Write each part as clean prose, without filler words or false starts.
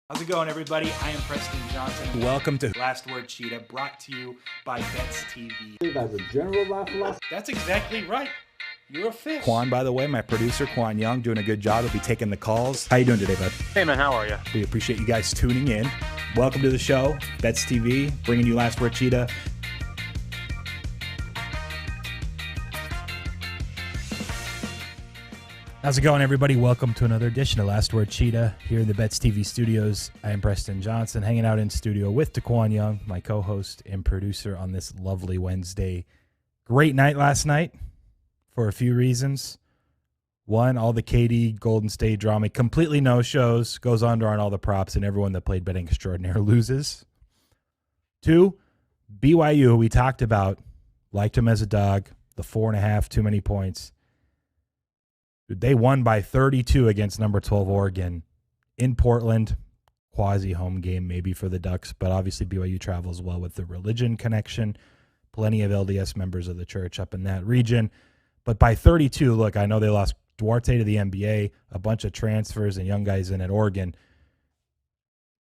How's it going, everybody? I am Preston Johnson. Welcome to Last Word Cheetah, brought to you by Bets TV. As a general laugh. That's exactly right. You're a fish. Qwan, by the way, my producer, Qwan Young, doing a good job. He'll be taking the calls. How you doing today, bud? Hey, man, how are you? We appreciate you guys tuning in. Welcome to the show, Bets TV, bringing you Last Word Cheetah. How's it going, everybody? Welcome to another edition of Last Word Cheetah here in the Bets TV studios. I am Preston Johnson, hanging out in studio with Qwan Young, my co-host and producer on this lovely Wednesday. Great night last night for a few reasons. One, all the KD Golden State drama, completely no shows, goes under on all the props, and everyone that played betting extraordinaire loses. Two, BYU, who we talked about, liked him as a dog, the 4.5, too many points. They won by 32 against number 12 Oregon in Portland. Quasi-home game maybe for the Ducks, but obviously BYU travels well with the religion connection. Plenty of LDS members of the church up in that region. But by 32, look, I know they lost Duarte to the NBA, a bunch of transfers and young guys in at Oregon.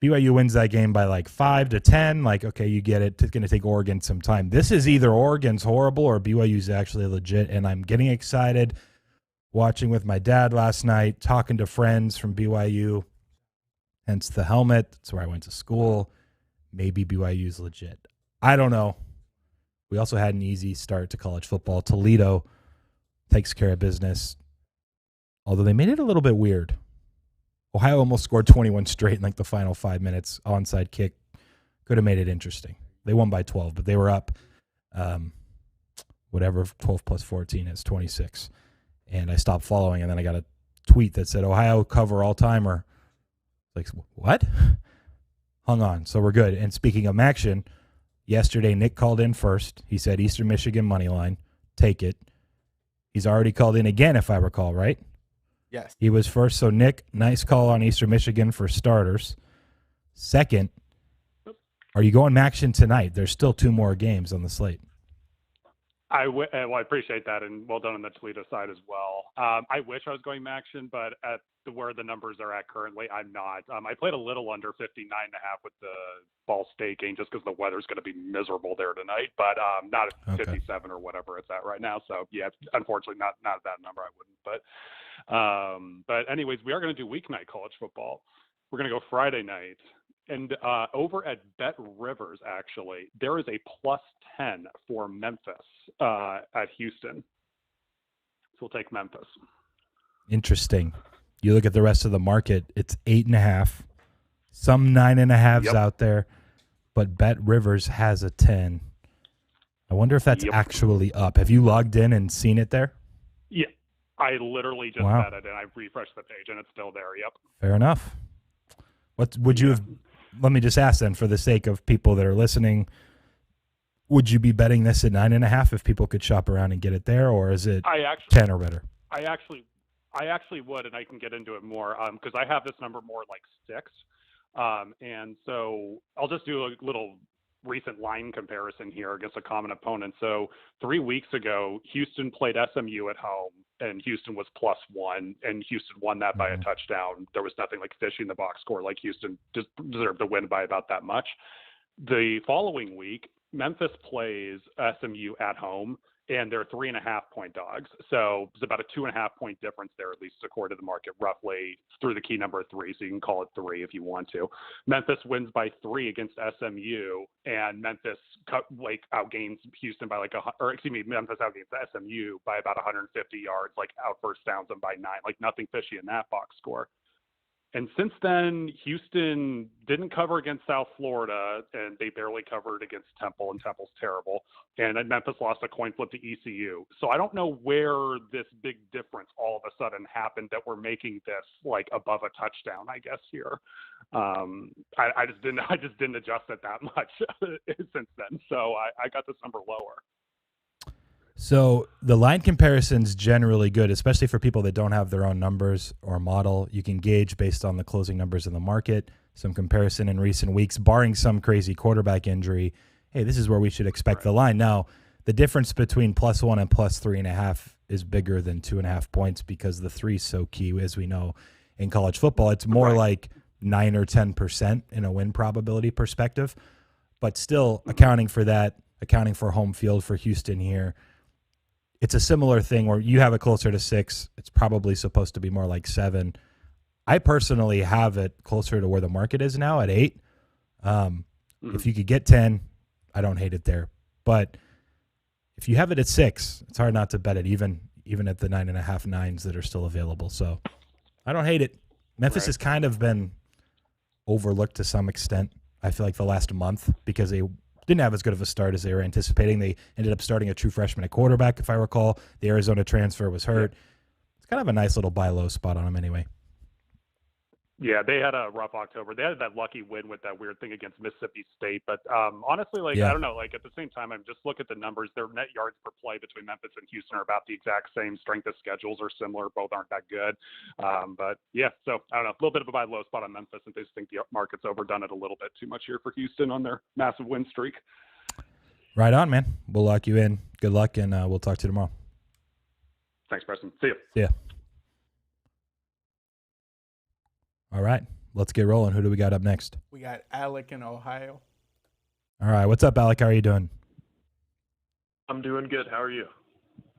BYU wins that game by like 5-10. Like, okay, you get it. It's going to take Oregon some time. This is either Oregon's horrible or BYU's actually legit, and I'm getting excited. Watching with my dad last night, talking to friends from BYU, hence the helmet. That's where I went to school. Maybe BYU's legit. I don't know. We also had an easy start to college football. Toledo takes care of business, although they made it a little bit weird. Ohio almost scored 21 straight in like the final 5 minutes. Onside kick could have made it interesting. They won by 12, but they were up, 12 plus 14 is 26. And I stopped following, and then I got a tweet that said, Ohio cover all-timer. Like, what? Hung on, so we're good. And speaking of action, yesterday Nick called in first. He said Eastern Michigan money line, take it. He's already called in again, if I recall, right? Yes. He was first, so Nick, nice call on Eastern Michigan for starters. Second, are you going action tonight? There's still 2 more games on the slate. I appreciate that, and well done on the Toledo side as well. I wish I was going action, but at where the numbers are at currently, I'm not. I played a little under 59.5 with the Ball State game just because the weather's going to be miserable there tonight, but not at 57 or whatever it's at right now. So, yeah, unfortunately, not that number. I wouldn't. But anyways, we are going to do weeknight college football. We're going to go Friday night. And over at Bet Rivers, actually, there is a +10 for Memphis at Houston. So we'll take Memphis. Interesting. You look at the rest of the market, it's 8.5, some 9.5s out there, but Bet Rivers has a 10. I wonder if that's actually up. Have you logged in and seen it there? Yeah, I literally just had it, and I refreshed the page, and it's still there. Yep. Fair enough. What would you have? Let me just ask then, for the sake of people that are listening, would you be betting this at 9.5 if people could shop around and get it there, or is it 10 or better? I actually would, and I can get into it more because I have this number more like 6, and so I'll just do a little recent line comparison here against a common opponent. So 3 weeks ago, Houston played SMU at home, and Houston was +1, and Houston won that by a touchdown. There was nothing like fishy in the box score. Like Houston just deserved to win by about that much. The following week, Memphis plays SMU at home, and they're 3.5-point dogs. So it's about a 2.5-point difference there, at least according to the market, roughly through the key number 3. So you can call it 3 if you want to. Memphis wins by 3 against SMU, and Memphis outgains Houston by Memphis outgains SMU by about 150 yards, out first downs them by 9, nothing fishy in that box score. And since then, Houston didn't cover against South Florida, and they barely covered against Temple, and Temple's terrible. And then Memphis lost a coin flip to ECU. So I don't know where this big difference all of a sudden happened that we're making this above a touchdown, I guess, here. I just didn't adjust it that much since then. So I got this number lower. So the line comparison's generally good, especially for people that don't have their own numbers or model. You can gauge based on the closing numbers in the market, some comparison in recent weeks, barring some crazy quarterback injury. Hey, this is where we should expect the line. Now, the difference between +1 and +3.5 is bigger than 2.5 points because the 3 is so key, as we know in college football. It's more like 9 or 10% in a win probability perspective. But still, accounting for that, accounting for home field for Houston here, it's a similar thing where you have it closer to 6. It's probably supposed to be more like 7. I personally have it closer to where the market is now at 8. If you could get 10, I don't hate it there. But if you have it at 6, it's hard not to bet it, even at the 9.5, 9s that are still available. So I don't hate it. Memphis has kind of been overlooked to some extent, I feel like, the last month because they didn't have as good of a start as they were anticipating. They ended up starting a true freshman at quarterback, if I recall. The Arizona transfer was hurt. It's kind of a nice little buy low spot on them anyway. Yeah, they had a rough October. They had that lucky win with that weird thing against Mississippi State. But honestly, I don't know. At the same time, I'm just look at the numbers. Their net yards per play between Memphis and Houston are about the exact same. Strength of schedules are similar. Both aren't that good. But yeah, so I don't know. A little bit of a buy low spot on Memphis, and they just think the market's overdone it a little bit too much here for Houston on their massive win streak. Right on, man. We'll lock you in. Good luck, and we'll talk to you tomorrow. Thanks, Preston. See you. See ya. All right. Let's get rolling. Who do we got up next? We got Alec in Ohio. All right. What's up, Alec? How are you doing? I'm doing good. How are you?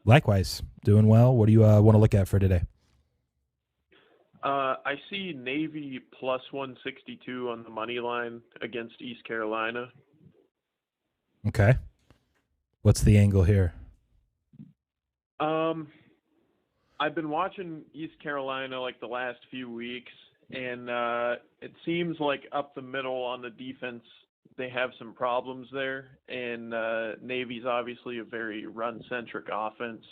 Likewise. Doing well. What do you want to look at for today? I see Navy plus 162 on the money line against East Carolina. Okay. What's the angle here? I've been watching East Carolina the last few weeks, and it seems like up the middle on the defense, they have some problems there. And Navy's obviously a very run-centric offense.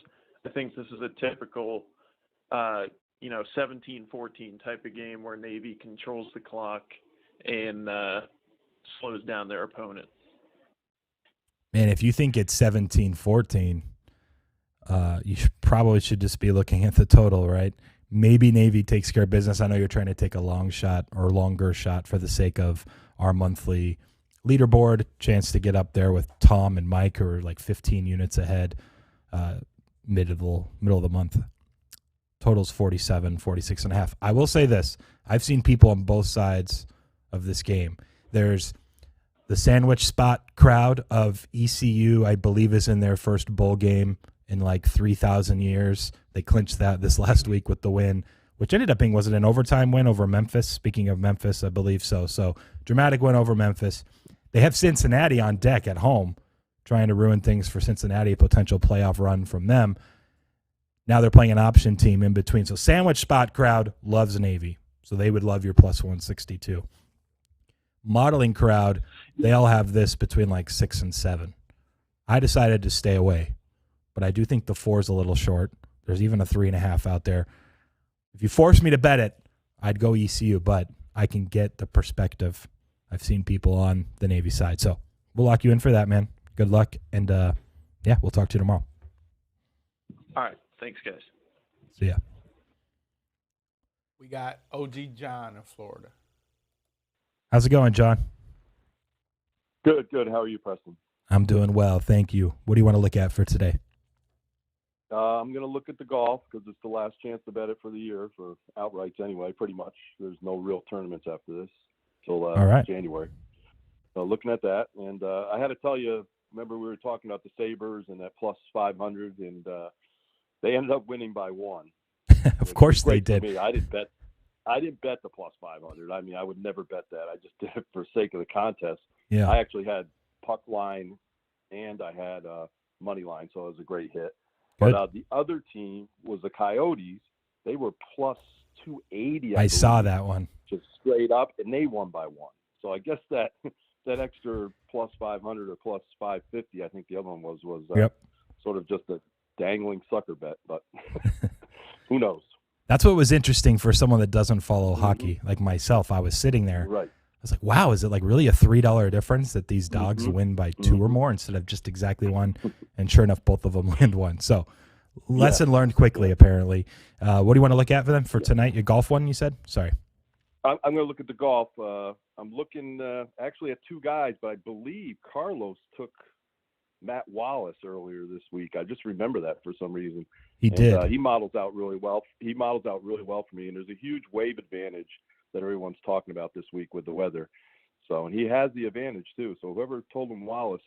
I think this is a typical, 17-14 type of game where Navy controls the clock and slows down their opponent. Man, if you think it's 17-14, you probably should just be looking at the total, right? Maybe Navy takes care of business. I know you're trying to take a long shot or longer shot for the sake of our monthly leaderboard, chance to get up there with Tom and Mike, who are 15 units ahead, middle of the month. Total's 47, 46.5. I will say this. I've seen people on both sides of this game. There's the sandwich spot crowd of ECU, I believe, is in their first bowl game in 3,000 years. They clinched that this last week with the win, which ended up being, was it an overtime win over Memphis? Speaking of Memphis, I believe so. So dramatic win over Memphis. They have Cincinnati on deck at home, trying to ruin things for Cincinnati, a potential playoff run from them. Now they're playing an option team in between. So sandwich spot crowd loves Navy. So they would love your plus 162. Modeling crowd, they all have this between 6 and 7. I decided to stay away, but I do think the 4 is a little short. There's even a 3.5 out there. If you force me to bet it, I'd go ECU, but I can get the perspective. I've seen people on the Navy side. So we'll lock you in for that, man. Good luck, and we'll talk to you tomorrow. All right. Thanks, guys. See ya. We got OG John in Florida. How's it going, John? Good. How are you, Preston? I'm doing well, thank you. What do you want to look at for today? I'm going to look at the golf because it's the last chance to bet it for the year for outrights anyway, pretty much. There's no real tournaments after this till All right. January. So looking at that, and I had to tell you, remember we were talking about the Sabres and that plus 500, and they ended up winning by 1. Of course they did. I didn't bet the plus 500. I mean, I would never bet that. I just did it for sake of the contest. Yeah. I actually had puck line and I had money line, so it was a great hit. Good. But the other team was the Coyotes. They were plus 280. I saw that one. Just straight up, and they won by 1. So I guess that extra plus 500 or plus 550, I think the other one was sort of just a dangling sucker bet, but who knows? That's what was interesting for someone that doesn't follow hockey like myself. I was sitting there. Right. I was like, wow, is it really a $3 difference that these dogs win by 2 or more instead of just exactly 1? And sure enough, both of them land 1. So lesson learned quickly, apparently. What do you want to look at for them for tonight? Your golf one, you said? Sorry. I'm going to look at the golf. I'm looking actually at 2 guys, but I believe Carlos took Matt Wallace earlier this week. I just remember that for some reason. He did. He models out really well. For me, and there's a huge wave advantage that everyone's talking about this week with the weather. So, and he has the advantage too. So whoever told him Wallace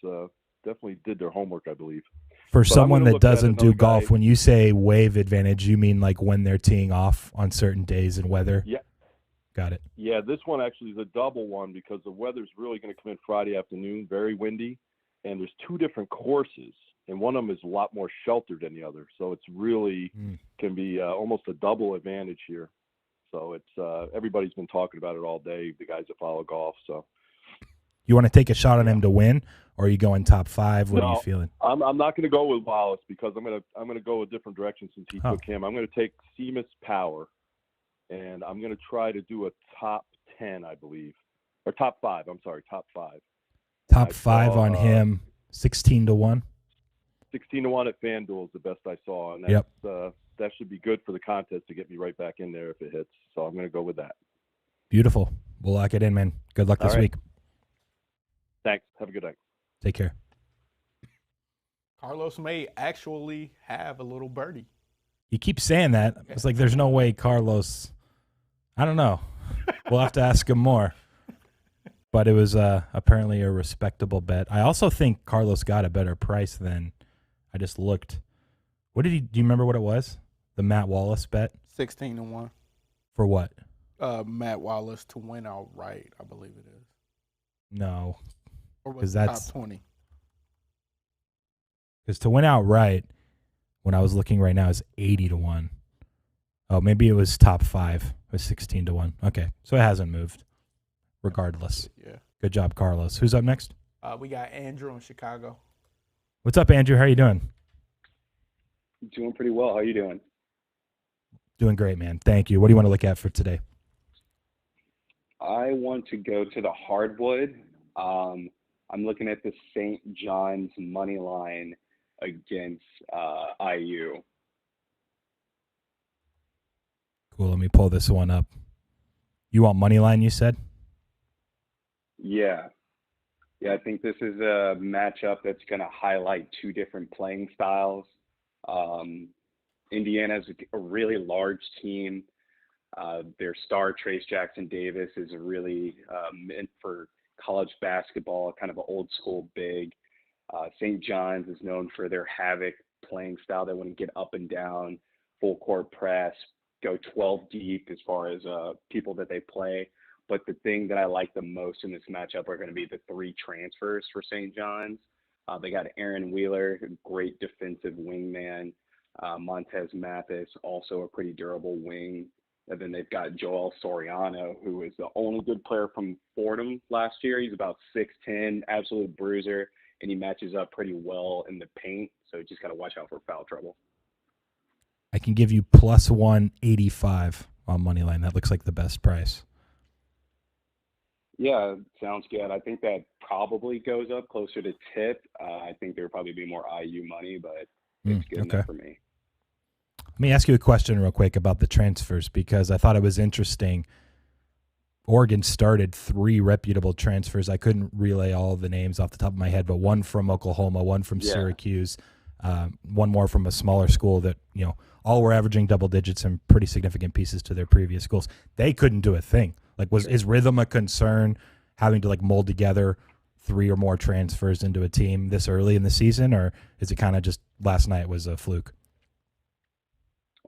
definitely did their homework, I believe. For But someone that doesn't do another golf, guy- when you say wave advantage, you mean like when they're teeing off on certain days and weather? Yeah. Got it. Yeah, this one actually is a double one because the weather's really going to come in Friday afternoon, very windy, and there's two different courses, and one of them is a lot more sheltered than the other. So it's really can be almost a double advantage here. So it's everybody's been talking about it all day, the guys that follow golf. So you want to take a shot on him to win, or are you going top 5? What are you feeling? I'm not going to go with Wallace because I'm gonna go a different direction since he took him. I'm going to take Seamus Power, and I'm going to try to do a top 10, I believe, or top 5. I'm sorry, top 5. Top 5 on him, 16-1. 16-1 at FanDuel is the best I saw, and that's, that should be good for the contest to get me right back in there if it hits. So I'm going to go with that. Beautiful. We'll lock it in, man. Good luck this week. Thanks. Have a good night. Take care. Carlos may actually have a little birdie. You keep saying that. It's like there's no way Carlos. I don't know. We'll have to ask him more. But it was apparently a respectable bet. I also think Carlos got a better price than I just looked. What did he? Do you remember what it was? The Matt Wallace bet 16-1 for what? Matt Wallace to win outright, I believe it is. No, Or because was that's top 20. Because to win outright, when I was looking right now, is 80-1. Oh, maybe it was top 5. It was 16-1. Okay, so it hasn't moved. Regardless. Yeah. Good job, Carlos. Who's up next? We got Andrew in Chicago. What's up, Andrew? How are you doing? Doing pretty well. How are you doing? Doing great, man. Thank you. What do you want to look at for today? I want to go to the hardwood. I'm looking at the St. John's money line against IU. Cool. Let me pull this one up. You want money line, you said? Yeah. Yeah, I think this is a matchup that's going to highlight two different playing styles. Indiana's a really large team. Their star, Trace Jackson Davis, is really meant for college basketball, kind of an old school big. St. John's is known for their havoc playing style. They want to get up and down, full court press, go 12 deep as far as people that they play. But the thing that I like the most in this matchup are going to be the 3 transfers for St. John's. They got Aaron Wheeler, a great defensive wingman. Montez Mathis, also a pretty durable wing. And then they've got Joel Soriano, who is the only good player from Fordham last year. He's about 6'10", absolute bruiser, and he matches up pretty well in the paint. So you just got to watch out for foul trouble. I can give you plus 185 on money line. That looks like the best price. Yeah, sounds good. I think that probably goes up closer to tip. I think there would probably be more IU money, but it's good enough for me. Let me ask you a question real quick about the transfers because I thought it was interesting. Oregon started 3 reputable transfers. I couldn't relay all the names off the top of my head, but one from Oklahoma, one from Syracuse, one more from a smaller school that, you know, all were averaging double digits and pretty significant pieces to their previous schools. They couldn't do a thing. Like, is rhythm a concern, having to like mold together 3 or more transfers into a team this early in the season, or is it kind of just last night was a fluke?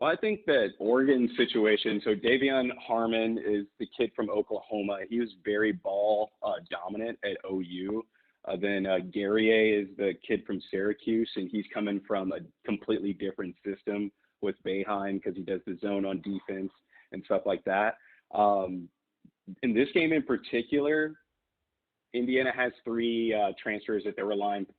Well, I think that Oregon's situation, so Davion Harmon is the kid from Oklahoma. He was very ball dominant at OU. Then Guerrier is the kid from Syracuse, and he's coming from a completely different system with Boeheim because he does the zone on defense and stuff like that. In this game in particular, Indiana has 3 transfers that they're reliant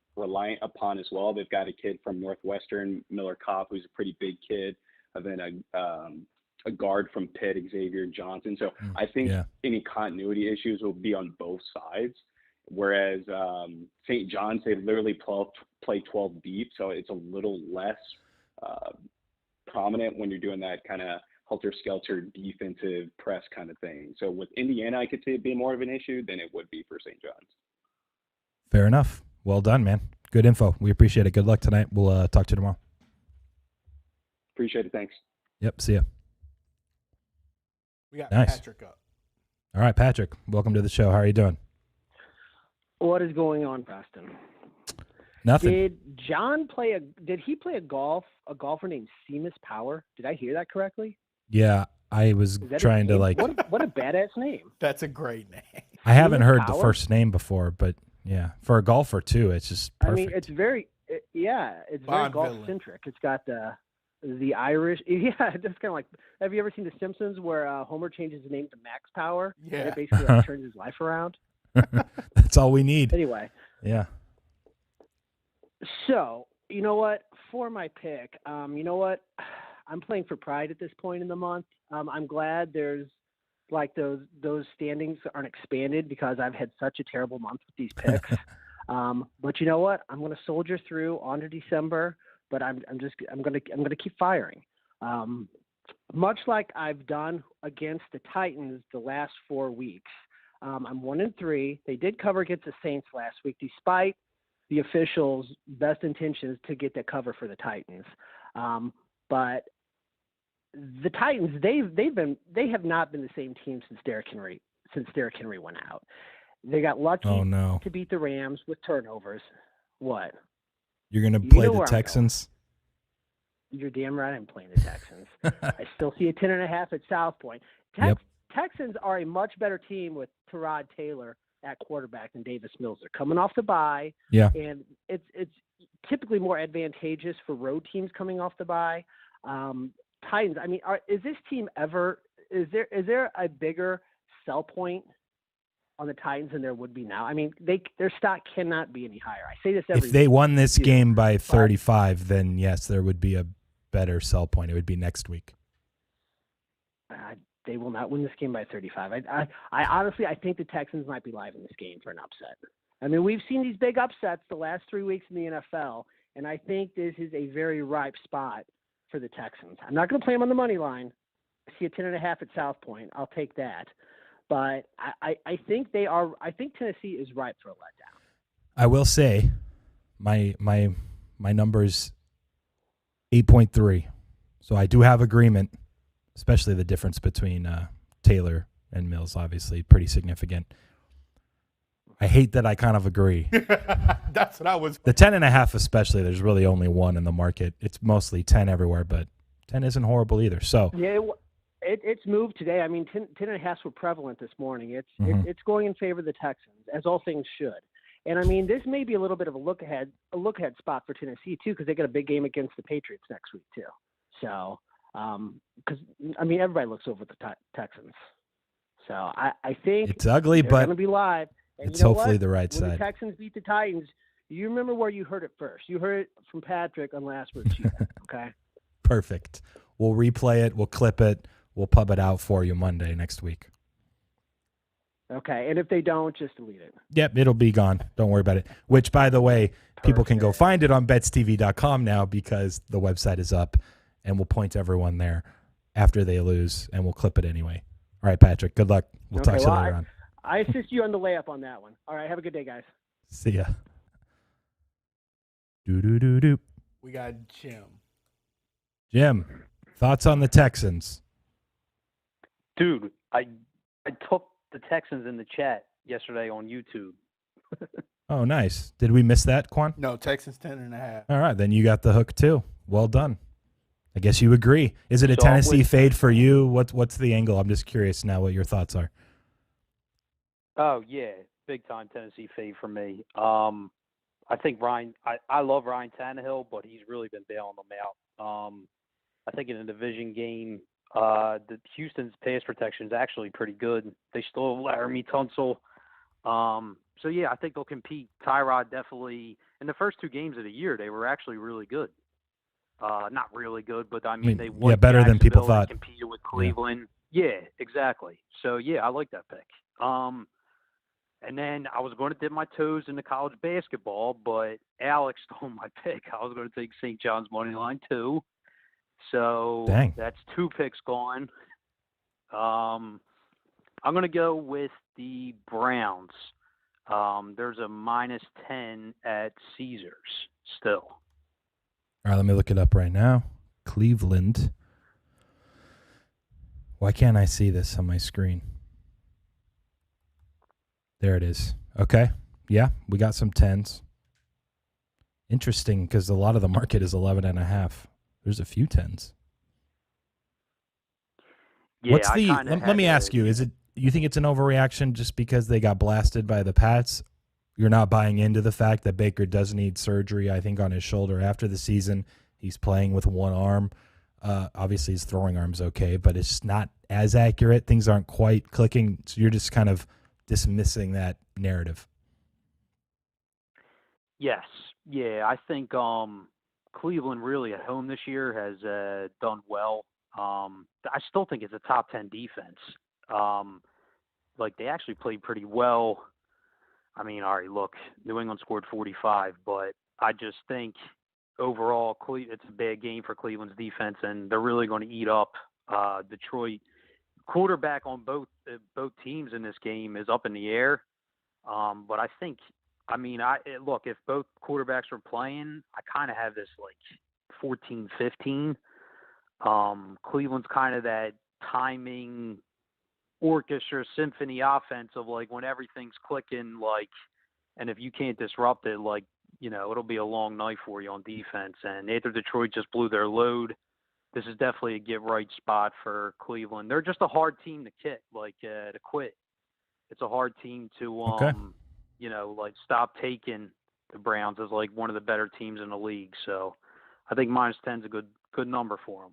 upon as well. They've got a kid from Northwestern, Miller Kopp, who's a pretty big kid, and then a guard from Pitt, Xavier Johnson. So I think any continuity issues will be on both sides. Whereas St. John's, they literally play 12 deep, so it's a little less prominent when you're doing that kind of helter-skelter defensive press kind of thing. So with Indiana, I could see it being more of an issue than it would be for St. John's. Fair enough. Well done, man. Good info. We appreciate it. Good luck tonight. We'll talk to you tomorrow. Appreciate it. Thanks. Yep. See ya. We got Nice. Patrick up. All right, Patrick, welcome to the show. How are you doing? What is going on, Preston? Nothing. Did John play a golfer named Seamus Power? Did I hear that correctly? Yeah, I was trying to what a badass name. That's a great name. I haven't heard Power? the first name before, but yeah, for a golfer too, it's just perfect. I mean, it's very golf centric. It's got the Irish. Yeah, it's just kind of like. Have you ever seen The Simpsons where Homer changes his name to Max Power? Yeah, and it basically turns his life around. That's all we need. Anyway. Yeah. So, you know what? For my pick, you know what? I'm playing for pride at this point in the month. I'm glad there's like those standings aren't expanded because I've had such a terrible month with these picks. But you know what? I'm going to soldier through on to December, but I'm going to keep firing. Much like I've done against the Titans the last 4 weeks. I'm 1-3. They did cover against the Saints last week, despite the officials' best intentions to get that cover for the Titans. But the Titans, they have not been the same team since Derrick Henry went out. They got lucky to beat the Rams with turnovers. What? You're going to play the Texans? You're damn right I'm playing the Texans. I still see a 10.5 at South Point. Texans are a much better team with Tyrod Taylor at quarterback than Davis Mills. They're coming off the bye. Yeah. And it's typically more advantageous for road teams coming off the bye. Titans, I mean, is this team is there a bigger sell point on the Titans than there would be now? I mean, their stock cannot be any higher. I say this every If they week. won this game by 35, then yes, there would be a better sell point. It would be next week. They will not win this game by 35. I honestly, I think the Texans might be live in this game for an upset. I mean, we've seen these big upsets the last 3 weeks in the NFL, and I think this is a very ripe spot for the Texans. I'm not going to play them on the money line. I see a 10.5 at South Point. I'll take that. But I think they are. I think Tennessee is ripe for a letdown. I will say, my number's 8.3, so I do have agreement. Especially the difference between Taylor and Mills, obviously pretty significant. I hate that I kind of agree. That's what I was. The 10.5 especially, there's really only one in the market. It's mostly 10 everywhere, but 10 isn't horrible either. So yeah, it's moved today. I mean, 10.5s were prevalent this morning. It's going in favor of the Texans, as all things should. And I mean, this may be a little bit of a look ahead spot for Tennessee too, because they got a big game against the Patriots next week too. So. Because I mean, everybody looks over the Texans, so I think it's ugly, but going to be live. And it's you know hopefully what? the right when side. The Texans beat the Titans. You remember where you heard it first. You heard it from Patrick on Last Word Cheetah. Okay. Perfect. We'll replay it. We'll clip it. We'll pub it out for you Monday next week. Okay, and if they don't, just delete it. Yep, it'll be gone. Don't worry about it. Which, by the way, people can go find it on betstv.com now because the website is up. And we'll point everyone there after they lose, and we'll clip it anyway. All right, Patrick, good luck. We'll talk to you later on. I assist you on the layup on that one. All right, have a good day, guys. See ya. Do. We got Jim. Jim, thoughts on the Texans? Dude, I took the Texans in the chat yesterday on YouTube. Oh, nice. Did we miss that, Qwan? No, Texans 10.5. All right, then you got the hook too. Well done. I guess you agree. Is it a Tennessee fade for you? What's the angle? I'm just curious now what your thoughts are. Oh, yeah, big time Tennessee fade for me. I think I love Ryan Tannehill, but he's really been bailing them out. I think in a division game, the Houston's pass protection is actually pretty good. They still have Laramie Tunsil. So, yeah, I think they'll compete. Tyrod definitely – in the first 2 games of the year, they were actually really good. Not really good, but I mean they won. Yeah, better than people thought. Competed with Cleveland. Yeah, exactly. So yeah, I like that pick. And then I was going to dip my toes into college basketball, but Alex stole my pick. I was going to take St. John's money line too. So Dang. That's 2 picks gone. I'm going to go with the Browns. There's a -10 at Caesars still. All right, let me look it up right now. Cleveland. Why can't I see this on my screen? There it is. Okay. Yeah, we got some 10s. Interesting, because a lot of the market is 11.5. There's a few 10s. Yeah, What's the? Let me ask you: Is it? You think it's an overreaction just because they got blasted by the Pats? You're not buying into the fact that Baker does need surgery, I think, on his shoulder after the season. He's playing with one arm. Obviously, his throwing arm's okay, but it's not as accurate. Things aren't quite clicking. So you're just kind of dismissing that narrative. Yes. Yeah, I think Cleveland really at home this year has done well. I still think it's a top 10 defense. Like, they actually played pretty well. I mean, all right, look, New England scored 45, but I just think overall it's a bad game for Cleveland's defense, and they're really going to eat up Detroit. Quarterback on both teams in this game is up in the air. But I think, look, if both quarterbacks were playing, I kind of have this like 14-15. Cleveland's kind of that timing orchestra symphony offense of like when everything's clicking, like, and if you can't disrupt it, like, it'll be a long night for you on defense. And after Detroit just blew their load, this is definitely a get right spot for Cleveland. They're just a hard team to quit. It's a hard team to stop taking the Browns as like one of the better teams in the league. So I think -10 is a good number for them.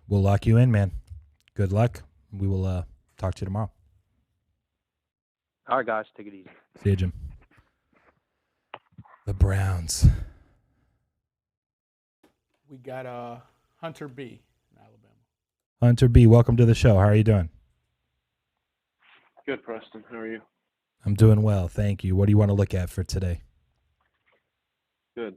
We'll lock you in, man. Good luck. We will talk to you tomorrow. All right, guys. Take it easy. See you, Jim. The Browns. We got Hunter B in Alabama. Hunter B, welcome to the show. How are you doing? Good, Preston. How are you? I'm doing well, thank you. What do you want to look at for today? Good.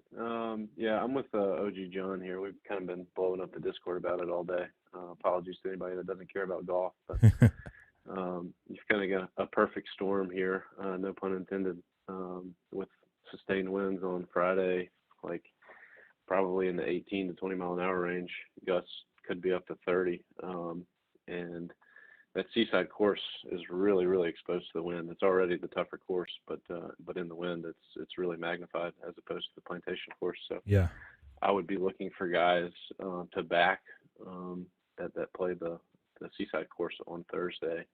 Yeah, I'm with OG John here. We've kind of been blowing up the Discord about it all day. Apologies to anybody that doesn't care about golf, but you've kind of got a perfect storm here, no pun intended, with sustained winds on Friday, like probably in the 18 to 20 mile an hour range. Gusts could be up to 30. And that Seaside course is really, really exposed to the wind. It's already the tougher course, but in the wind, it's really magnified as opposed to the Plantation course. So yeah, I would be looking for guys to back that play the Seaside course on Thursday.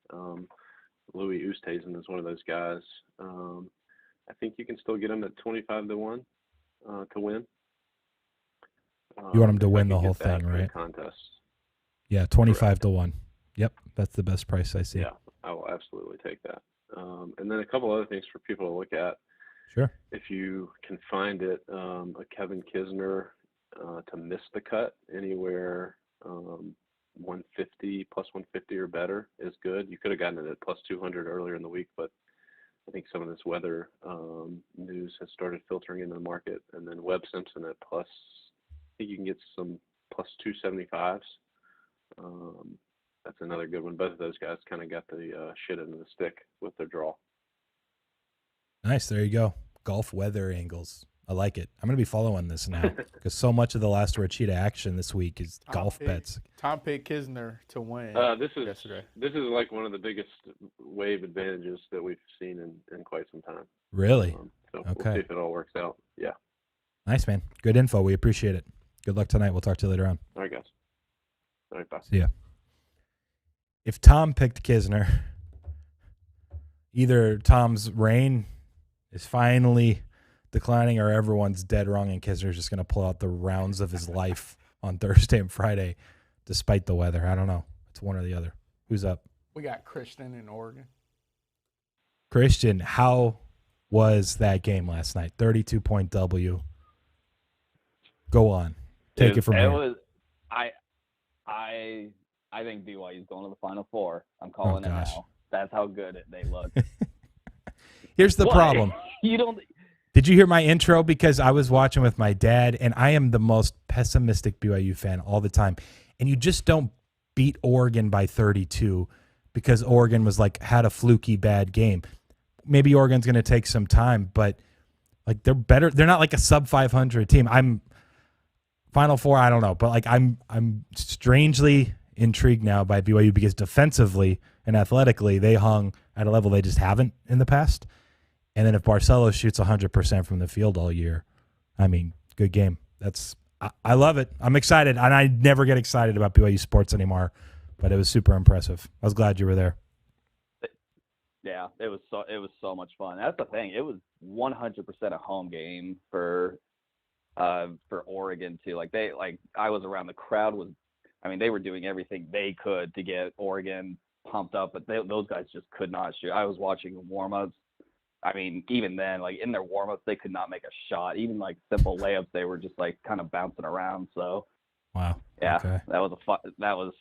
Louis Oosthuizen is one of those guys. I think you can still get him at 25-1 to win. You want him to win the whole thing, right? Contest. Yeah, 25-1. Yep, that's the best price I see. Yeah, I will absolutely take that. And then a couple other things for people to look at. Sure. If you can find it, a Kevin Kisner to miss the cut anywhere 150 plus 150 or better is good. You could have gotten it at plus 200 earlier in the week, but I think some of this weather news has started filtering into the market. And then Webb Simpson at plus, I think you can get some plus 275s. That's another good one. Both of those guys kind of got the shit into the stick with their draw. Nice. There you go. Golf weather angles. I like it. I'm going to be following this now because so much of the Last Word Cheetah action this week is golf bets. Tom picked Kisner to win yesterday. This is like one of the biggest wave advantages that we've seen in quite some time. Really? So okay. We'll see if it all works out. Yeah. Nice, man. Good info. We appreciate it. Good luck tonight. We'll talk to you later on. All right, guys. All right, bye. See ya. If Tom picked Kisner, either Tom's reign is finally declining or everyone's dead wrong and Kisner's just going to pull out the rounds of his life on Thursday and Friday despite the weather. I don't know. It's one or the other. Who's up? We got Christian in Oregon. Christian, how was that game last night? 32-point W. Go on. Take it from here. I think BYU's going to the Final Four. I'm calling it now. That's how good they look. Here's the problem. You don't. Did you hear my intro? Because I was watching with my dad, and I am the most pessimistic BYU fan all the time. And you just don't beat Oregon by 32 because Oregon was had a fluky bad game. Maybe Oregon's going to take some time, but they're better. They're not like a sub 500 team. I'm Final Four. I don't know, but I'm strangely intrigued now by BYU because defensively and athletically they hung at a level they just haven't in the past. And then if Barcelo shoots 100% from the field all year, I mean, good game. I love it. I'm excited, and I never get excited about BYU sports anymore, but it was super impressive. I was glad you were there. Yeah, it was so much fun. That's the thing. It was 100% a home game for Oregon too. I was around, the crowd was, they were doing everything they could to get Oregon pumped up, but those guys just could not shoot. I was watching the warm-ups. Even then, in their warm-ups, they could not make a shot. Even simple layups, they were just kind of bouncing around. So, wow. Yeah, okay. it was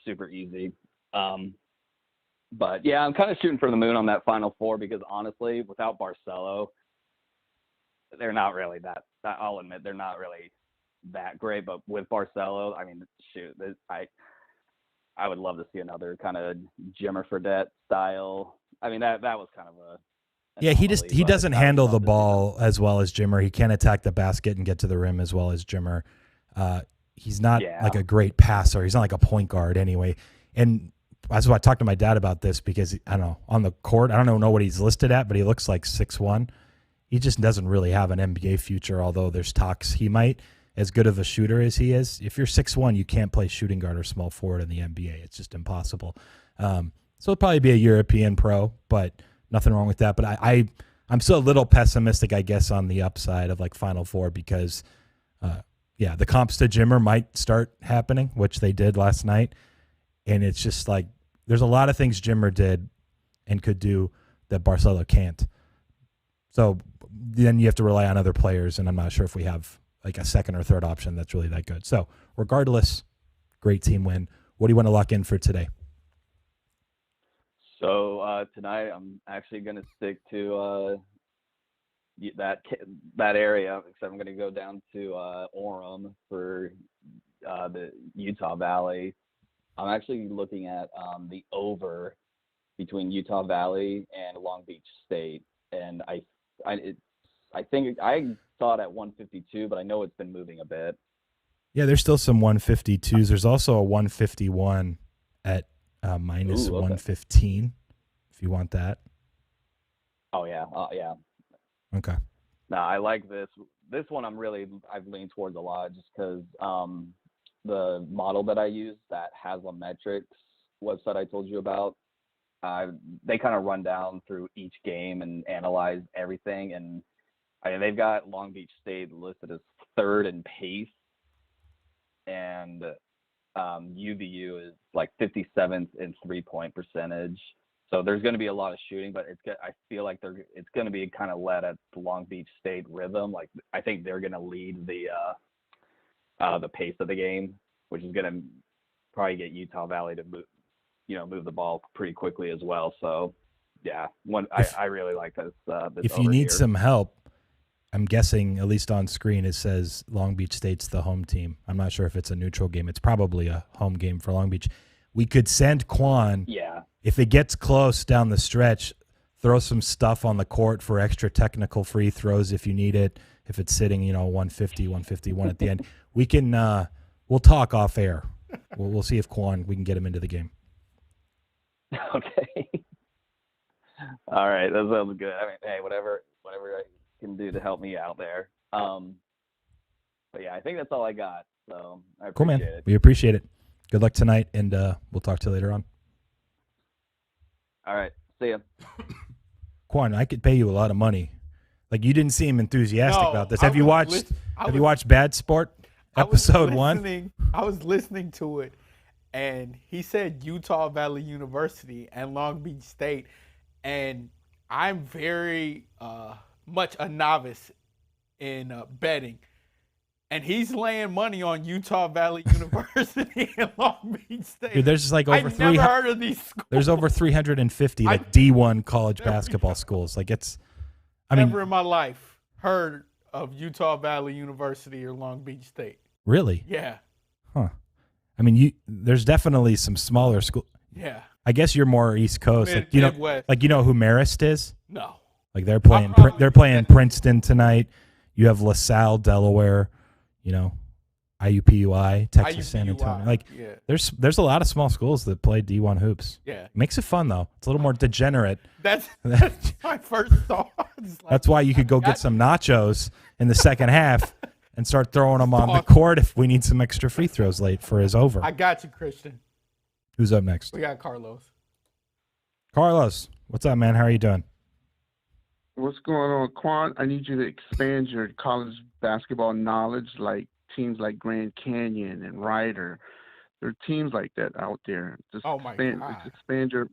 super easy. But yeah, I'm kind of shooting for the moon on that Final Four because honestly, without Barcelo, they're not really that. I'll admit they're not really that great. But with Barcelo, I would love to see another kind of Jimmer Fredette style. That was kind of a. Yeah, he doesn't handle the ball as well as Jimmer. He can't attack the basket and get to the rim as well as Jimmer. He's not a great passer. He's not like a point guard anyway. And that's why I talked to my dad about this because, I don't know, on the court, I don't know what he's listed at, but he looks like 6'1". He just doesn't really have an NBA future, although there's talks he might. As good of a shooter as he is, if you're 6'1", you can't play shooting guard or small forward in the NBA. It's just impossible. So it'll probably be a European pro, but nothing wrong with that. But I'm still a little pessimistic, I guess, on the upside of Final Four because, the comps to Jimmer might start happening, which they did last night. And it's just there's a lot of things Jimmer did and could do that Barcelo can't. So then you have to rely on other players, and I'm not sure if we have a second or third option that's really that good. So regardless, great team win. What do you want to lock in for today? So tonight I'm actually going to stick to that area, except I'm going to go down to Orem for the Utah Valley. I'm actually looking at the over between Utah Valley and Long Beach State, and I think I saw it at 152, but I know it's been moving a bit. Yeah, there's still some 152s. There's also a 151 at minus 115 if you want that. Oh yeah. Okay. No, I like this. This one I've leaned towards a lot just because the model that I use, that Haslametrics website I told you about, they kind of run down through each game and analyze everything. And they've got Long Beach State listed as third in pace, and UVU is 57th in 3-point percentage. So there's going to be a lot of shooting, but I feel like it's going to be kind of led at the Long Beach State rhythm. I think they're going to lead the pace of the game, which is going to probably get Utah Valley to move the ball pretty quickly as well. So yeah, I really like this. If you need some help, I'm guessing at least on screen it says Long Beach State's the home team. I'm not sure if it's a neutral game. It's probably a home game for Long Beach. We could send Qwan. Yeah. If it gets close down the stretch, throw some stuff on the court for extra technical free throws if you need it. If it's sitting, 150, 151 at the end, we can. We'll talk off air. We'll see if we can get him into the game. Okay. All right, that sounds good. Hey, whatever I can do to help me out there. But yeah, I think that's all I got. So I appreciate it. We appreciate it. Good luck tonight, and we'll talk to you later on. All right. See ya. Qwan, I could pay you a lot of money. You didn't seem enthusiastic about this. Have you watched Bad Sport episode 1? I was listening to it, and he said Utah Valley University and Long Beach State, and I'm very much a novice in betting. And he's laying money on Utah Valley University and Long Beach State. Dude, there's over I've never heard of these schools. There's over 350 D1 college basketball schools. Never in my life heard of Utah Valley University or Long Beach State. Really? Yeah. Huh. There's definitely some smaller schools. Yeah. I guess you're more East Coast. Midwest. You know who Marist is? No. They're playing Princeton tonight. You have LaSalle, Delaware. IUPUI, Texas San Antonio. Like, yeah. there's a lot of small schools that play D1 hoops. Yeah. Makes it fun, though. It's a little more degenerate. That's my first thought. That's why you could go get some nachos in the second half and start throwing them on the court if we need some extra free throws late for his over. I got you, Christian. Who's up next? We got Carlos. Carlos, what's up, man? How are you doing? What's going on, Qwan? I need you to expand your college basketball knowledge, like teams like Grand Canyon and Ryder. There are teams like that out there. Just expand your.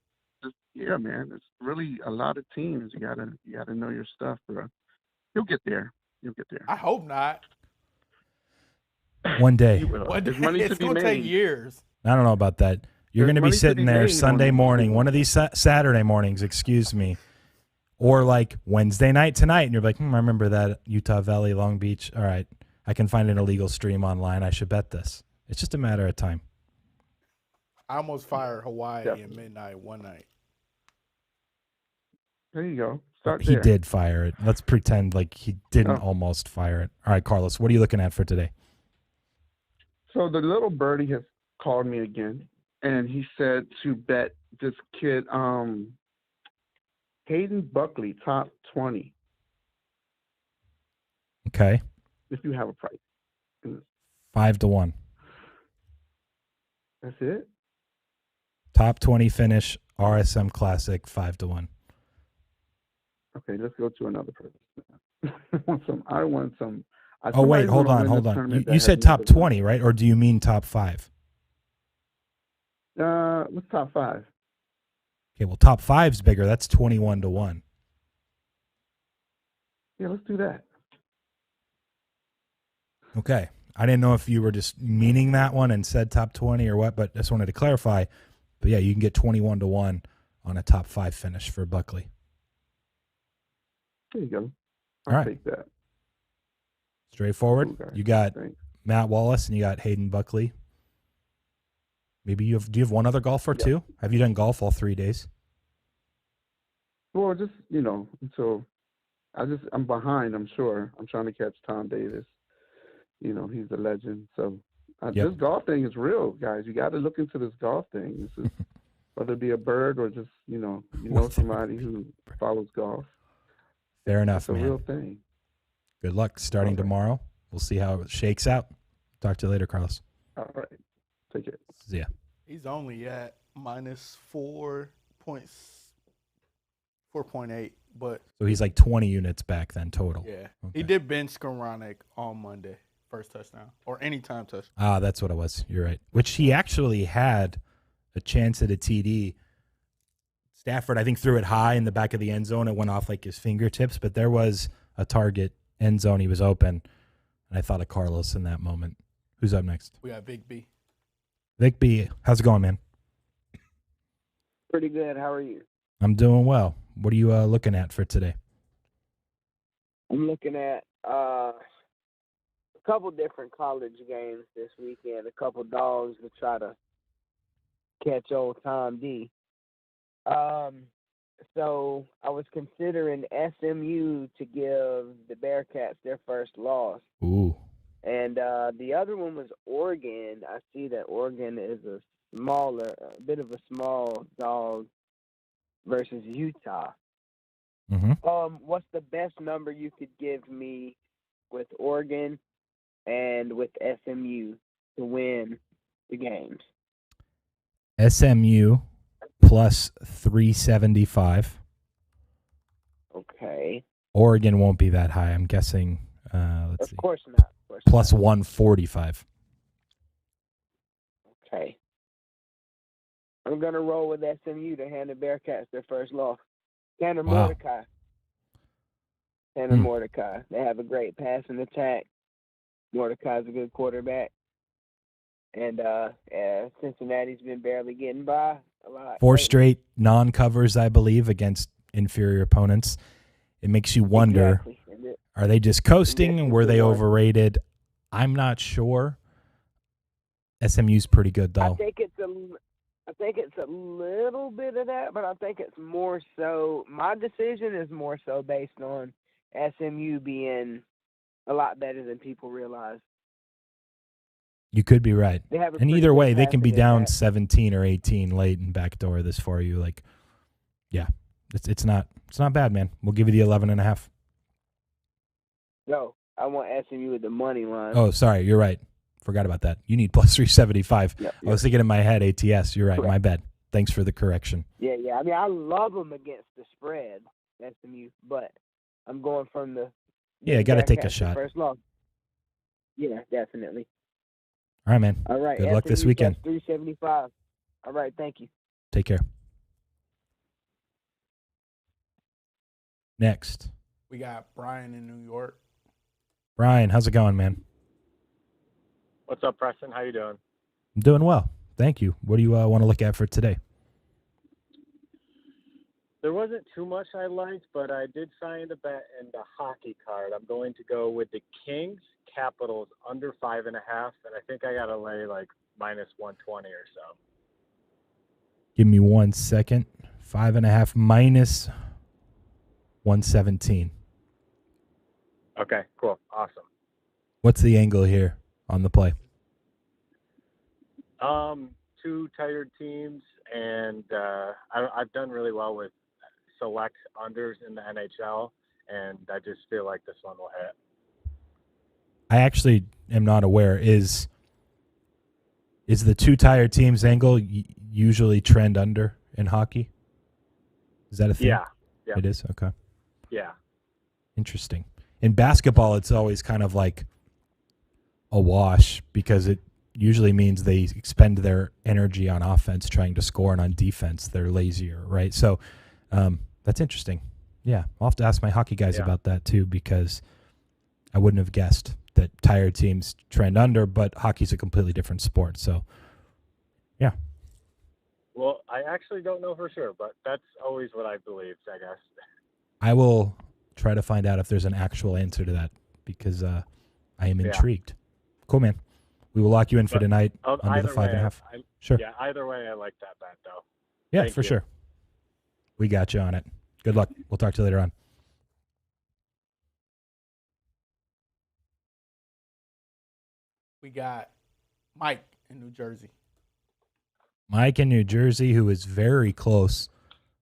Yeah, man. It's really a lot of teams. You gotta know your stuff, bro. You'll get there. I hope not. One day. There's money it's to be gonna made. take years. I don't know about that. You're going to be sitting there Sunday morning, one of these Saturday mornings, excuse me, or like Wednesday night tonight, and you're like, I remember that Utah Valley, Long Beach. All right, I can find an illegal stream online. I should bet this. It's just a matter of time. I almost fired Hawaii at midnight one night. There you go. He did fire it. Let's pretend like he didn't almost fire it. All right, Carlos, what are you looking at for today? So the little birdie has called me again, and he said to bet this kid, Hayden Buckley, top 20. Okay. If you have a price. 5-1. That's it? Top 20 finish, RSM Classic, 5-1. Okay, let's go to another person. I want some. Oh, wait, hold on. You said top 20, right? Or do you mean top 5? What's top 5? Okay, well, top 5's bigger. That's 21-1. Yeah, let's do that. Okay. I didn't know if you were just meaning that one and said top 20 or what, but I just wanted to clarify. But yeah, you can get 21-1 on a top 5 finish for Buckley. There you go. I'll take that. Straightforward. Okay. You got Thanks. Matt Wallace and you got Hayden Buckley. Maybe do you have one other golfer too? Have you done golf all 3 days? Well, just, until I'm behind, I'm sure. I'm trying to catch Tom Davis. He's a legend. So this golf thing is real, guys. You got to look into this golf thing. This is whether it be a bird or just, somebody who follows golf. Fair enough, man. It's a real thing. Good luck starting tomorrow. We'll see how it shakes out. Talk to you later, Carlos. All right. Take it. See ya. He's only at minus 4.8, but so he's like 20 units back then total. Yeah, okay. He did bench Skoranek on Monday, first touchdown or anytime touchdown. Ah, that's what it was. You're right. Which he actually had a chance at a TD. Stafford, I think, threw it high in the back of the end zone. It went off like his fingertips, but there was a target end zone. He was open, and I thought of Carlos in that moment. Who's up next? We got Big B. Vic B, how's it going, man? Pretty good. How are you? I'm doing well. What are you looking at for today? I'm looking at a couple different college games this weekend, a couple dogs to try to catch old Tom D. So I was considering SMU to give the Bearcats their first loss. Ooh. And the other one was Oregon. I see that Oregon is a bit of a small dog versus Utah. Mm-hmm. What's the best number you could give me with Oregon and with SMU to win the games? SMU plus 375. Okay. Oregon won't be that high. I'm guessing. Let's see. Of course not. Plus 145. Okay. I'm going to roll with SMU to hand the Bearcats their first loss. Tanner Mordecai. Mordecai. They have a great passing attack. Mordecai's a good quarterback. And Cincinnati's been barely getting by a lot. 4 straight non-covers, I believe, against inferior opponents. It makes you wonder, are they just coasting? Were they overrated? I'm not sure. SMU's pretty good, though. I think it's a little bit of that, but I think it's more so. My decision is more so based on SMU being a lot better than people realize. You could be right. They have a And pretty either good way, they can be passing down attack. 17 or 18 late and backdoor this for you. Like, yeah, it's not bad, man. We'll give you the 11.5. No, I want SMU with the money line. Oh, sorry, you're right. Forgot about that. You need plus 375. Yep, I was thinking in my head ATS. You're right. Correct. My bad. Thanks for the correction. Yeah. I mean, I love them against the spread, SMU, but I'm going from the Yeah, got to take a Bearcats shot. first loss. Yeah, definitely. All right, man. All right. Good luck this SMU weekend. plus 375. All right, thank you. Take care. Next, We got Brian in New York. Brian, how's it going, man? What's up, Preston? How you doing? I'm doing well. Thank you. What do you want to look at for today? There wasn't too much I liked, but I did find a bet in the hockey card. I'm going to go with the Kings Capitals under 5.5, and I think I got to lay like minus 120 or so. Give me 1 second. 5.5 minus 117. Okay, cool. Awesome. What's the angle here on the play? Two tired teams, and I've done really well with select unders in the NHL, and I just feel like this one will hit. I actually am not aware. Is the two tired teams angle usually trend under in hockey? Is that a thing? Yeah. It is? Okay. Yeah. Interesting. In basketball, it's always kind of like a wash because it usually means they expend their energy on offense trying to score, and on defense they're lazier, right? So that's interesting. Yeah, I'll have to ask my hockey guys about that too, because I wouldn't have guessed that tired teams trend under, but hockey's a completely different sport. So, yeah. Well, I actually don't know for sure, but that's always what I believed, I guess. I will try to find out if there's an actual answer to that, because I am intrigued. Cool, man. We will lock you in for tonight under the 5.5. Sure. Yeah, either way, I like that bet, though. Yeah, Thank for you. sure. We got you on it. Good luck. We'll talk to you later on. We got Mike in New Jersey. Mike in New Jersey, who is very close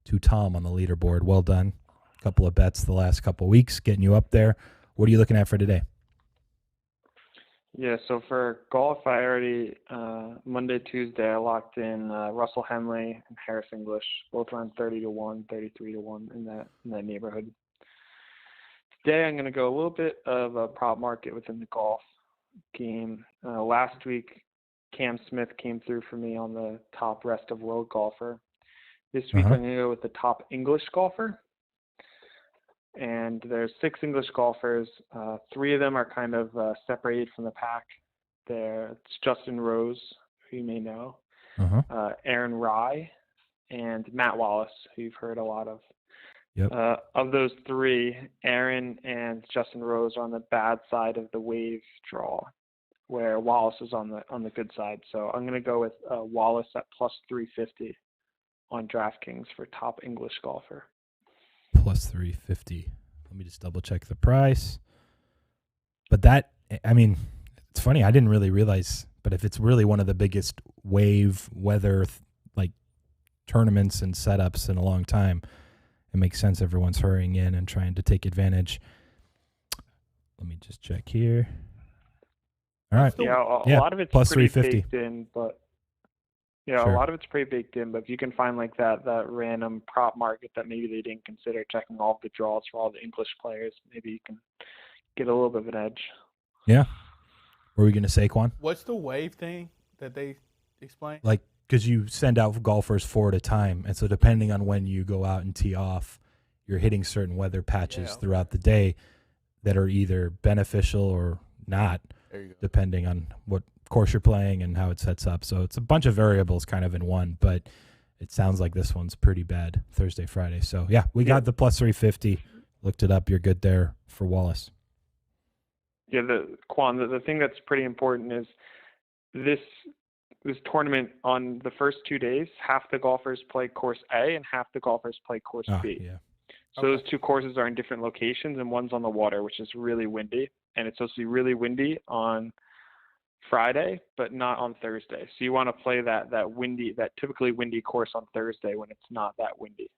to Tom on the leaderboard. Well done. A couple of bets the last couple of weeks, getting you up there. What are you looking at for today? Yeah, so for golf, I already, Monday, Tuesday, I locked in Russell Henley and Harris English, both around 30-1, 33-1 in that neighborhood. Today, I'm going to go a little bit of a prop market within the golf game. Last week, Cam Smith came through for me on the top rest of world golfer. This week, I'm going to go with the top English golfer. And there's 6 English golfers. 3 of them are kind of separated from the pack. It's Justin Rose, who you may know, Aaron Rye, and Matt Wallace, who you've heard a lot of. Yep. Of those 3, Aaron and Justin Rose are on the bad side of the wave draw, where Wallace is on the good side. So I'm going to go with Wallace at plus 350 on DraftKings for top English golfer. Plus 350. Let me just double check the price. But that, I mean, it's funny. I didn't really realize, but if it's really one of the biggest wave weather like tournaments and setups in a long time, it makes sense. Everyone's hurrying in and trying to take advantage. Let me just check here. All right. Yeah, a lot of it's plus pretty 350. baked in, but yeah, Sure. a lot of it's pretty baked in. But if you can find like that random prop market that maybe they didn't consider, checking all of the draws for all the English players, maybe you can get a little bit of an edge. Yeah. What were we going to say, Qwan? What's the wave thing that they explained? Like, because you send out golfers 4 at a time, and so depending on when you go out and tee off, you're hitting certain weather patches throughout the day that are either beneficial or not, depending on what course you're playing and how it sets up. So it's a bunch of variables kind of in one, but it sounds like this one's pretty bad Thursday, Friday. So, yeah, we got the plus 350. Looked it up. You're good there for Wallace. Yeah, the thing that's pretty important is this tournament on the first 2 days, half the golfers play course A and half the golfers play course B. Yeah. So those 2 courses are in different locations, and one's on the water, which is really windy, and it's supposed to be really windy on Friday, but not on Thursday. So you want to play that typically windy course on Thursday when it's not that windy.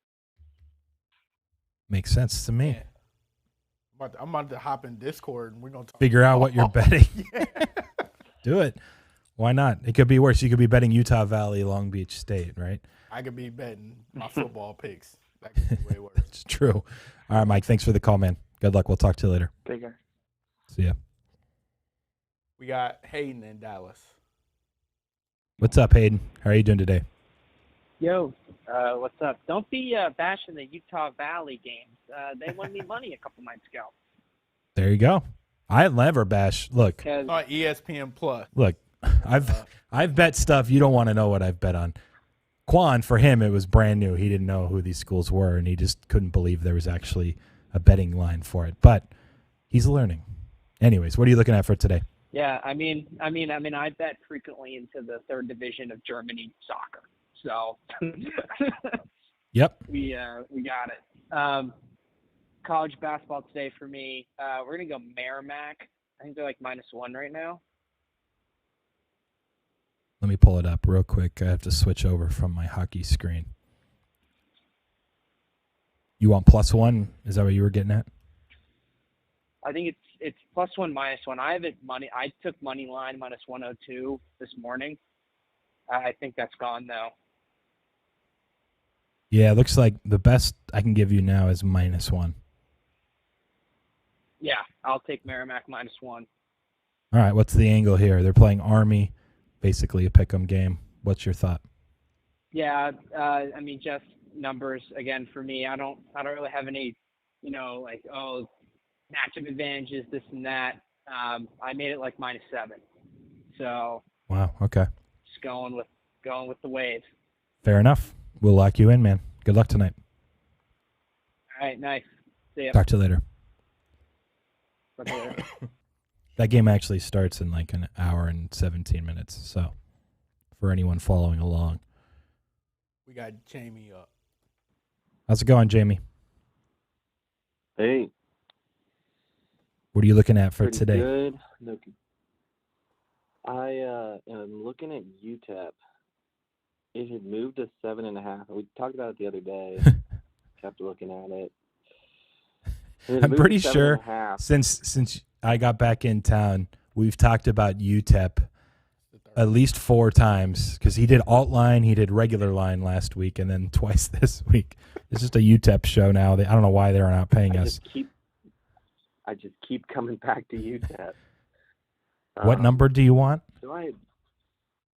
Makes sense to me. Yeah. I'm about to hop in Discord and we're gonna Figure out what you're betting. Do it. Why not? It could be worse. You could be betting Utah Valley, Long Beach State, right? I could be betting my football picks. That could be way worse. It's true. All right, Mike. Thanks for the call, man. Good luck. We'll talk to you later. Take care. See ya. We got Hayden in Dallas. What's up, Hayden? How are you doing today? Yo, what's up? Don't be bashing the Utah Valley games. They won me money a couple nights ago. There you go. I never bash. Look, ESPN Plus. Look, I've bet stuff you don't want to know what I've bet on. Qwan, for him, it was brand new. He didn't know who these schools were, and he just couldn't believe there was actually a betting line for it. But he's learning. Anyways, what are you looking at for today? Yeah, I mean, I bet frequently into the third division of Germany soccer. So, Yep. We got it. College basketball today for me. We're gonna go Merrimack. I think they're like -1 right now. Let me pull it up real quick. I have to switch over from my hockey screen. You want +1? Is that what you were getting at? I think it's +1, -1. I have it money. I took money line -102 this morning. I think that's gone though. Yeah, it looks like the best I can give you now is -1. Yeah, I'll take Merrimack -1. All right, what's the angle here? They're playing Army, basically a pick'em game. What's your thought? Yeah, I mean, just numbers again for me. I don't really have any, matchup advantages, this and that. I made it like -7. So. Wow. Okay. Just going with the wave. Fair enough. We'll lock you in, man. Good luck tonight. All right, nice. See ya. Talk to you later. Talk to you later. That game actually starts in like an hour and 17 minutes. So, for anyone following along. We got Jamie up. How's it going, Jamie? Hey. What are you looking at for Pretty today? Good. I am looking at UTEP. It had moved to 7.5. We talked about it the other day. Kept looking at it. I'm pretty sure since I got back in town, we've talked about UTEP at least 4 times because he did alt line, he did regular line last week, and then twice this week. It's just a UTEP show now. I don't know why they're not paying us. I just keep coming back to UTEP. What number do you want? So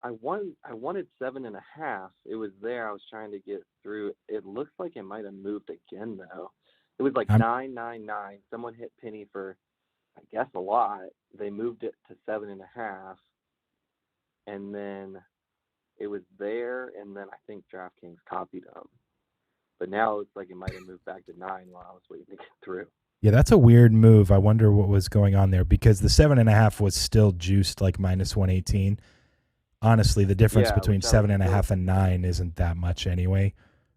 I wanted 7.5. It was there. I was trying to get through. It looks like it might have moved again though. It was like 9.99. Someone hit penny for, I guess, a lot. They moved it to 7.5, and then it was there. And then I think DraftKings copied them. But now it looks like it might have moved back to 9 while I was waiting to get through. Yeah, that's a weird move. I wonder what was going on there because the 7.5 was still juiced like -118. Honestly, the difference between 7.5 and 9 isn't that much anyway.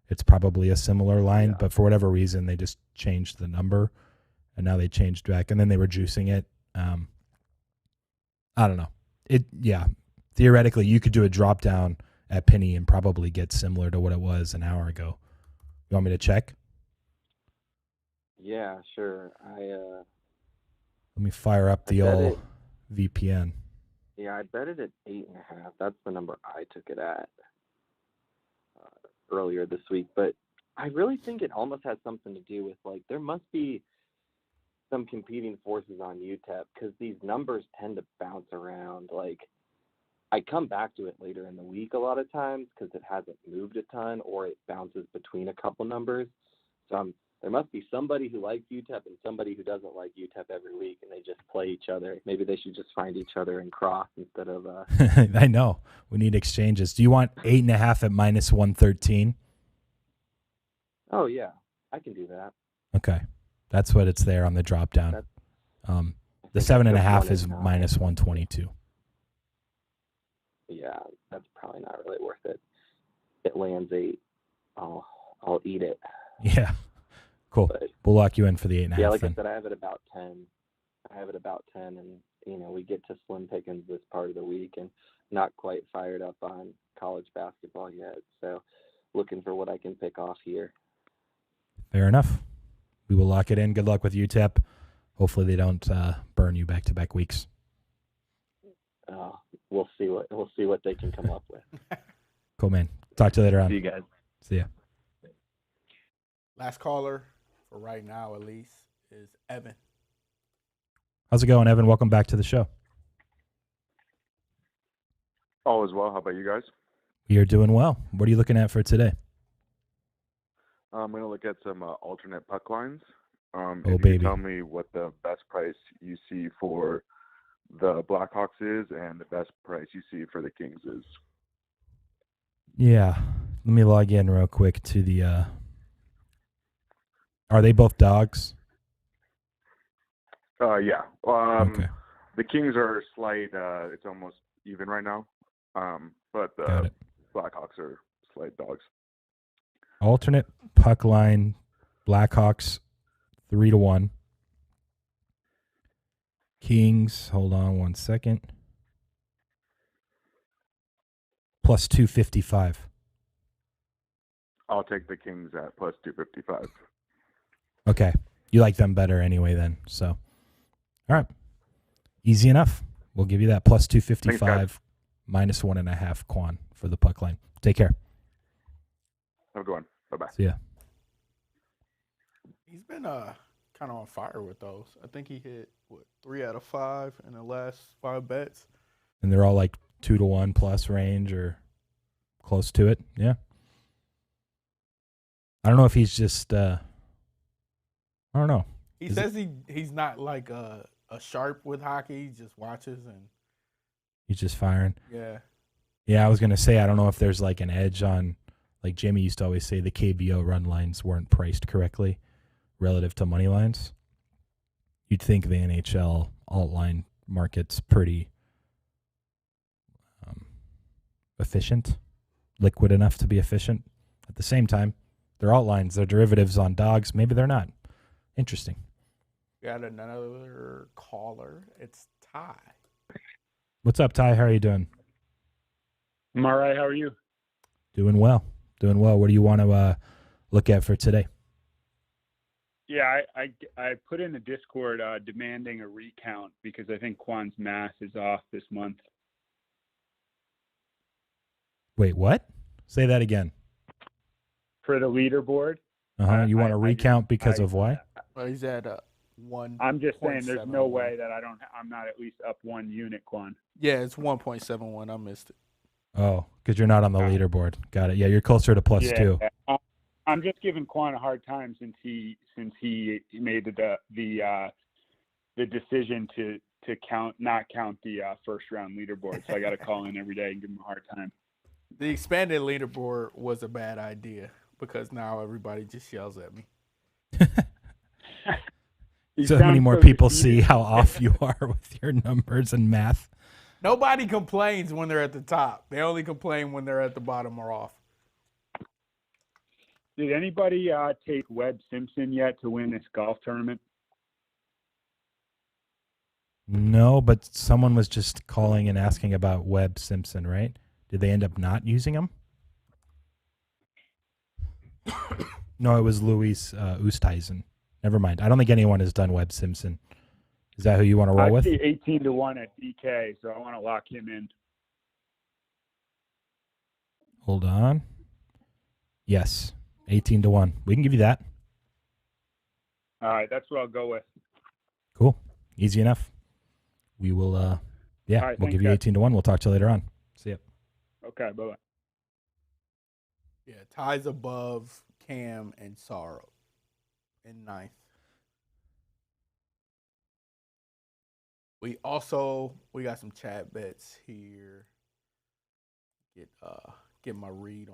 It's probably a similar line, but for whatever reason, they just changed the number, and now they changed back, and then they were juicing it. I don't know. Theoretically, you could do a drop down at penny and probably get similar to what it was an hour ago. You want me to check? Yeah, sure. Let me fire up the old VPN. Yeah, I bet it at 8.5. That's the number I took it at earlier this week. But I really think it almost has something to do with, like, there must be some competing forces on UTEP because these numbers tend to bounce around. Like, I come back to it later in the week a lot of times because it hasn't moved a ton or it bounces between a couple numbers. So there must be somebody who likes UTEP and somebody who doesn't like UTEP every week, and they just play each other. Maybe they should just find each other and cross instead of. I know. We need exchanges. Do you want 8.5 at -113? Oh, yeah. I can do that. Okay. That's what it's there on the drop down. The 7.5 is -122. Yeah, that's probably not really worth it. It lands 8. I'll eat it. Yeah. Cool. We'll lock you in for the 8.5. Yeah, like then. I said, I have it about 10. I have it about 10, and we get to slim pickings this part of the week, and not quite fired up on college basketball yet. So, looking for what I can pick off here. Fair enough. We will lock it in. Good luck with UTEP. Hopefully they don't burn you back-to-back weeks. We'll see what they can come up with. Cool, man. Talk to you later on. See you guys. See ya. Last caller, for right now at least, is Evan. How's it going, Evan? Welcome back to the show. All is well. How about you guys? We are doing well. What are you looking at for today? I'm going to look at some alternate puck lines. Oh, if you baby. could tell me what the best price you see for the Blackhawks is and the best price you see for the Kings is. Yeah. Let me log in real quick to the Are they both dogs? Yeah. Okay. The Kings are slight. It's almost even right now. But the Blackhawks are slight dogs. Alternate puck line, Blackhawks 3-1. Kings, hold on one second. Plus 255. I'll take the Kings at plus 255. Okay. You like them better anyway then. So, all right. Easy enough. We'll give you that plus 255 minus 1.5 Qwan for the puck line. Take care. Have a good one. Bye-bye. See ya. He's been kind of on fire with those. I think he hit, 3 out of 5 in the last 5 bets. And they're all like 2-1 plus range or close to it. Yeah. I don't know if he's just, I don't know. He says he's not like a sharp with hockey. He just watches and. He's just firing. Yeah. Yeah, I was going to say, I don't know if there's like an edge on, like Jimmy used to always say the KBO run lines weren't priced correctly relative to money lines. You'd think the NHL alt line market's pretty efficient, liquid enough to be efficient. At the same time, they're alt lines, they're derivatives on dogs. Maybe they're not. Interesting. Got another caller. It's Ty. What's up, Ty? How are you doing? I'm all right. How are you? Doing well. Doing well. What do you want to look at for today? Yeah, I put in the Discord demanding a recount because I think Quan's math is off this month. Wait, what? Say that again. For the leaderboard. You want to recount because of why? Well, he's at 1. I'm just saying there's no way that I'm not at least up 1 unit, Quan. Yeah, it's 1.71. I missed it. Oh, because you're not on the leaderboard. Got it. Yeah, you're closer to plus 2. I'm just giving Quan a hard time since he made the decision to not count the first round leaderboard. So I got to call in every day and give him a hard time. The expanded leaderboard was a bad idea because now everybody just yells at me. So many more people see how off you are with your numbers and math. Nobody complains when they're at the top. They only complain when they're at the bottom or off. Did anybody take Webb Simpson yet to win this golf tournament? No, but someone was just calling and asking about Webb Simpson, right? Did they end up not using him? No, it was Luis Oosthuizen. Never mind. I don't think anyone has done Webb Simpson. Is that who you want to roll with? I see 18-1 at DK, so I want to lock him in. Hold on. Yes, 18-1. We can give you that. All right, that's what I'll go with. Cool. Easy enough. We will, right, we'll thanks, give you guys. 18-1. We'll talk to you later on. See ya. Okay, bye-bye. Yeah, Ty's above Cam and Sorrow in 9th. We got some chat bets here. Get my read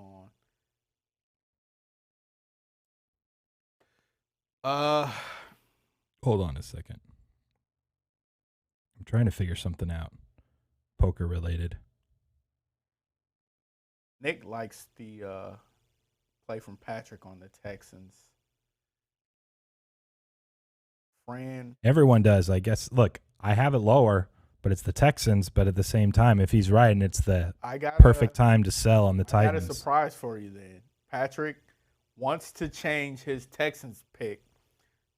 on. Hold on a second. I'm trying to figure something out. Poker related. Nick likes the play from Patrick on the Texans Fran. Everyone does, I guess. Look, I have it lower, but it's the Texans. But at the same time, if he's right and it's the perfect time to sell on the I got Titans. a surprise for you then. Patrick wants to change his Texans pick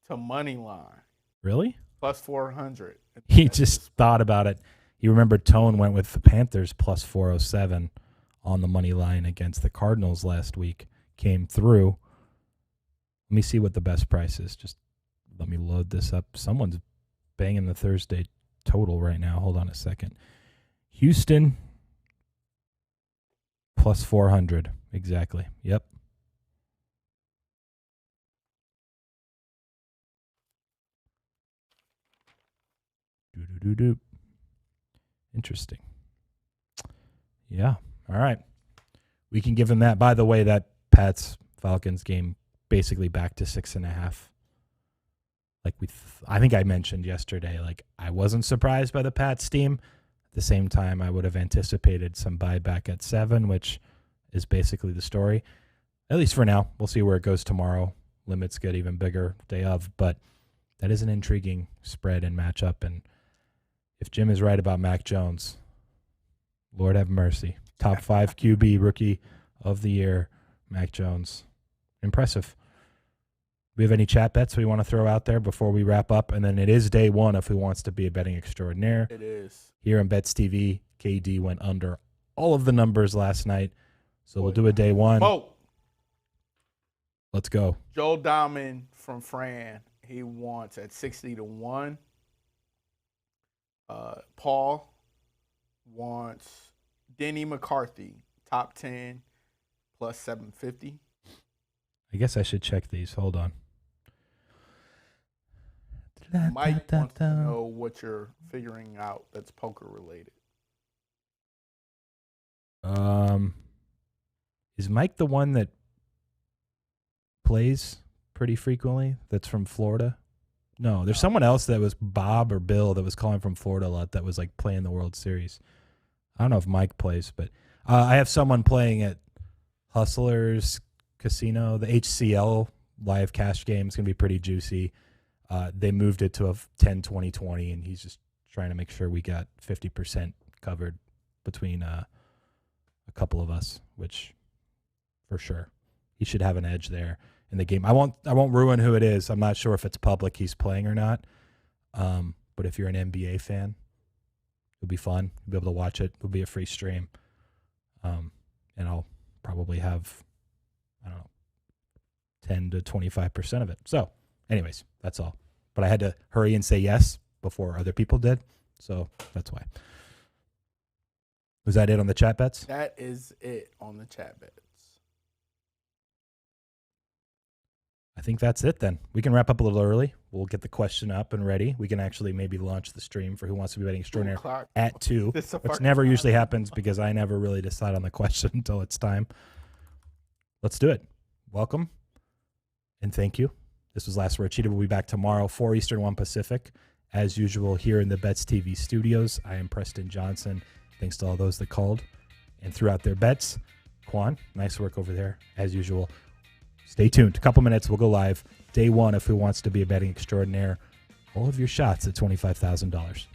to money line. Really? Plus 400. He just thought about it. He remembered Tone went with the Panthers plus 407 on the money line against the Cardinals last week. Came through. Let me see what the best price is. Just let me load this up. Someone's banging the Thursday total right now. Hold on a second. Houston plus 400. Exactly. Yep. Do. Interesting. Yeah. All right. We can give him that. By the way, that Pats Falcons game basically back to 6.5. Like I think I mentioned yesterday, like I wasn't surprised by the Pats team. At the same time, I would have anticipated some buyback at 7, which is basically the story. At least for now. We'll see where it goes tomorrow. Limits get even bigger day of, but that is an intriguing spread and matchup. And if Jim is right about Mac Jones, Lord have mercy. Top 5 QB rookie of the year, Mac Jones. Impressive. We have any chat bets we want to throw out there before we wrap up? And then it is day one of Who Wants to Be a Betting Extraordinaire. It is. Here on Bets TV, KD went under all of the numbers last night. So we'll do a day one. Vote. Let's go. Joel Diamond from Fran. He wants at 60-1. Paul wants Denny McCarthy, top 10, plus 750. I guess I should check these. Hold on. Mike wants to know what you're figuring out that's poker related. Is Mike the one that plays pretty frequently that's from Florida? No, there's someone else that was Bob or Bill that was calling from Florida a lot that was like playing the World Series. I don't know if Mike plays, but I have someone playing at Hustlers Casino. The HCL live cash game is going to be pretty juicy. They moved it to a 10-20-20, and he's just trying to make sure we got 50% covered between a couple of us, which for sure he should have an edge there in the game. I won't ruin who it is. I'm not sure if it's public he's playing or not. But if you're an NBA fan, it'll be fun. You'll be able to watch it. It'll be a free stream. And I'll probably have, I don't know, 10 to 25% of it. So anyways, that's all. But I had to hurry and say yes before other people did. So that's why. Was that it on the chat bets? That is it on the chat bets. I think that's it then. We can wrap up a little early. We'll get the question up and ready. We can actually maybe launch the stream for Who Wants to Be Betting Extraordinaire at 2, which never usually happens because I never really decide on the question until it's time. Let's do it. Welcome and thank you. This was Last Word Cheetah. We'll be back tomorrow, 4 Eastern, 1 Pacific. As usual, here in the Bets TV studios, I am Preston Johnson. Thanks to all those that called and threw out their bets. Qwan, nice work over there, as usual. Stay tuned. A couple minutes, we'll go live. Day one of Who Wants to Be a Betting Extraordinaire. All of your shots at $25,000.